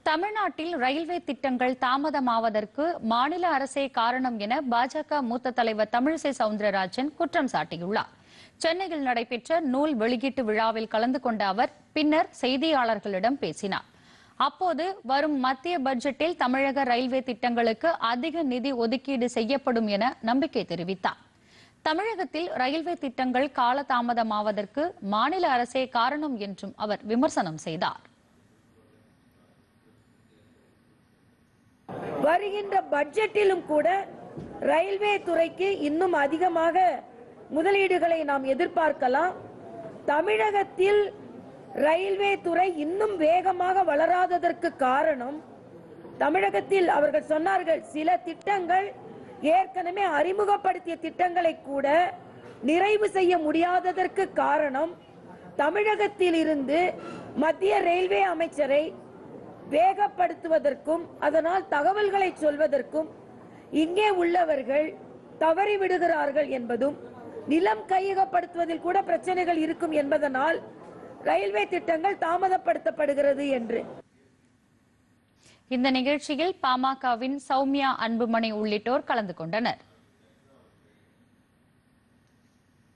தமிழ்நாட்டில் ரயில்வே திட்டங்கள் தாமதமாவதற்கு மாநில அரசே காரணம் என பாஜக மூத்த தலைவர் தமிழிசை சவுந்தரராஜன் குற்றம் சாட்டியுள்ளார். சென்னையில் நடைபெற்ற நூல் வெளியீட்டு விழாவில் கலந்து கொண்ட அவர் பின்னர் செய்தியாளர்களிடம் பேசினார். அப்போது வரும் மத்திய பட்ஜெட்டில் தமிழக ரயில்வே திட்டங்களுக்கு அதிக நிதி ஒதுக்கீடு செய்யப்படும் என நம்பிக்கை தெரிவித்தார். தமிழகத்தில் ரயில்வே திட்டங்கள் காலதாமதமாவதற்கு மாநில அரசே காரணம் என்றும் அவர் விமர்சனம் செய்தார். வருகின்ற பட்ஜெட்டிலும் கூட ரயில்வே துறைக்கு இன்னும் அதிகமாக முதலீடுகளை நாம் எதிர்பார்க்கலாம். தமிழகத்தில் ரயில்வே துறை இன்னும் வேகமாக வளராததற்கு காரணம், தமிழகத்தில் அவர்கள் சொன்னார்கள் சில திட்டங்கள் ஏற்கனவே அறிமுகப்படுத்திய திட்டங்களை கூட நிறைவு செய்ய முடியாததற்கு காரணம் தமிழகத்தில் இருந்து மத்திய ரயில்வே அமைச்சரை வேகப்படுத்துவதற்கும் அதனால் தகவல்களை சொல்வதற்கும் இங்கே உள்ளவர்கள் தவறிவிடுகிறார்கள் என்பதும், நிலம் கையகப்படுத்துவதில் கூட பிரச்சனைகள் இருக்கும் என்பதனால் ரயில்வே திட்டங்கள் தாமதப்படுத்தப்படுகிறது என்று. இந்த நிகழ்ச்சியில் பாமகவின் சௌமியா அன்புமணி உள்ளிட்டோர் கலந்து கொண்டனர்.